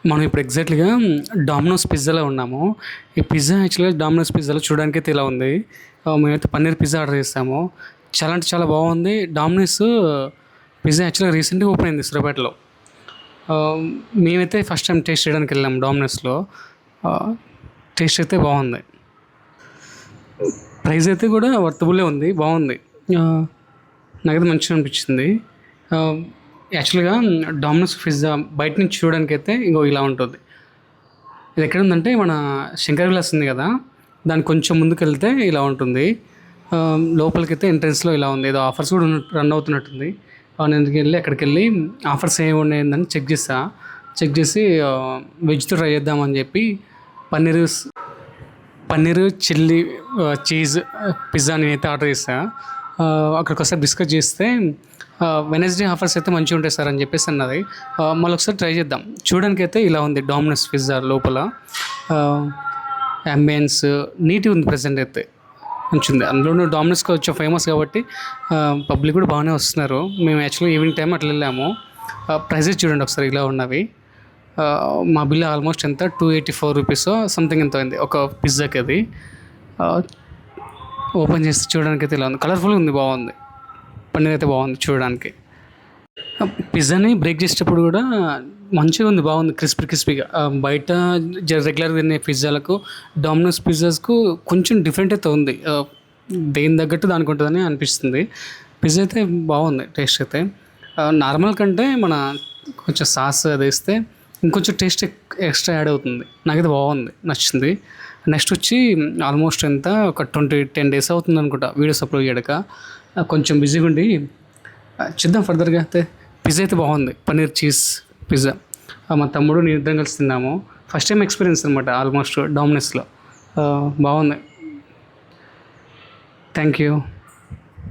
మనం ఇప్పుడు ఎగ్జాక్ట్‌గా డామినోస్ పిజ్జాలో ఉన్నాము. ఈ పిజ్జా యాక్చువల్‌గా డామినోస్ పిజ్జాలో చూడడానికైతే ఇలా ఉంది. మేమైతే పన్నీర్ పిజ్జా ఆర్డర్ చేసాము. చాలా అంటే చాలా బాగుంది. డామినోస్ పిజ్జా యాక్చువల్‌గా రీసెంట్‌గా ఓపెన్ అయింది సూర్యాపేటలో. మేమైతే ఫస్ట్ టైం టేస్ట్ చేయడానికి వెళ్ళాము డామినోస్‌లో. టేస్ట్ అయితే బాగుంది. ప్రైస్ అయితే కూడా వర్తబులే ఉంది. బాగుంది. నాకైతే మంచిగా అనిపించింది. యాక్చువల్‌గా డామినోస్ పిజ్జా బయట నుంచి చూడడానికైతే ఇగో ఇలా ఉంటుంది. ఇది ఎక్కడుందంటే మన శంకర్ విలాస్ ఉంది కదా! దానికి కొంచెం ముందుకెళ్తే ఇలా ఉంటుంది. లోపలికైతే ఎంట్రన్స్‌లో ఇలా ఉంది. ఏదో ఆఫర్స్ కూడా రన్ అవుతున్నట్టుంది. నేను అక్కడికెళ్ళి ఆఫర్స్ ఏమున్నాయని చెక్ చేశా. చెక్ చేసి వెజ్‌తో ట్రై చేద్దామని చెప్పి పన్నీరు చిల్లీ చీజ్ పిజ్జా నేనైతే ఆర్డర్ చేశా. అక్కడికి ఒకసారి డిస్కస్ చేస్తే వెడ్నెస్డే ఆఫర్స్ అయితే మంచిగా ఉంటాయి సార్ అని చెప్పేసి అన్నది. మళ్ళీ ఒకసారి ట్రై చేద్దాం. చూడడానికైతే ఇలా ఉంది డామినోస్ పిజ్జా లోపల. అంబియన్స్ నీట్గా ఉంది. ప్రెజెంట్ అయితే మంచిగుంది. అందులోనూ డామినోస్ కొంచెం ఫేమస్ కాబట్టి పబ్లిక్ కూడా బాగానే వస్తున్నారు. మేము యాక్చువల్గా ఈవినింగ్ టైం అట్లా వెళ్ళాము. ప్రైజెస్ చూడండి ఒకసారి ఇలా ఉన్నవి. మా బిల్ ఆల్మోస్ట్ ఎంత 284 రూపీసో సంథింగ్ ఎంత అయింది ఒక పిజ్జాకి. అది ఓపెన్ చేసి చూడడానికి అయితే ఇలా ఉంది. కలర్ఫుల్గా ఉంది. బాగుంది. పన్నీర్ అయితే బాగుంది చూడడానికి. పిజ్జాని బ్రేక్ చేసేటప్పుడు కూడా మంచిగా ఉంది. బాగుంది. క్రిస్పీగా. బయట రెగ్యులర్గా తినే పిజ్జాలకు డామినోస్ పిజ్జాస్కు కొంచెం డిఫరెంట్ అయితే ఉంది. దేని తగ్గట్టు దానికి ఉంటుందని అనిపిస్తుంది. పిజ్జా అయితే బాగుంది. టేస్ట్ అయితే నార్మల్ కంటే మన కొంచెం సాస్ అది వేస్తే ఇంకొంచెం టేస్ట్ ఎక్స్ట్రా యాడ్ అవుతుంది. నాకైతే బాగుంది. నచ్చింది. నెక్స్ట్ వచ్చి ఆల్మోస్ట్ ఎంత ఒక 10 days అవుతుంది అనుకుంటా వీడియోస్ అప్లోడ్ చేయడక. కొంచెం బిజీగా ఉండి చూద్దాం ఫర్దర్గా. అయితే పిజ్జా అయితే బాగుంది. Paneer cheese pizza. మా తమ్ముడు నేను ఇద్దరం కలిసి తిన్నాము. ఫస్ట్ టైం ఎక్స్పీరియన్స్ అనమాట ఆల్మోస్ట్ డామినోస్లో. బాగుంది. Thank you.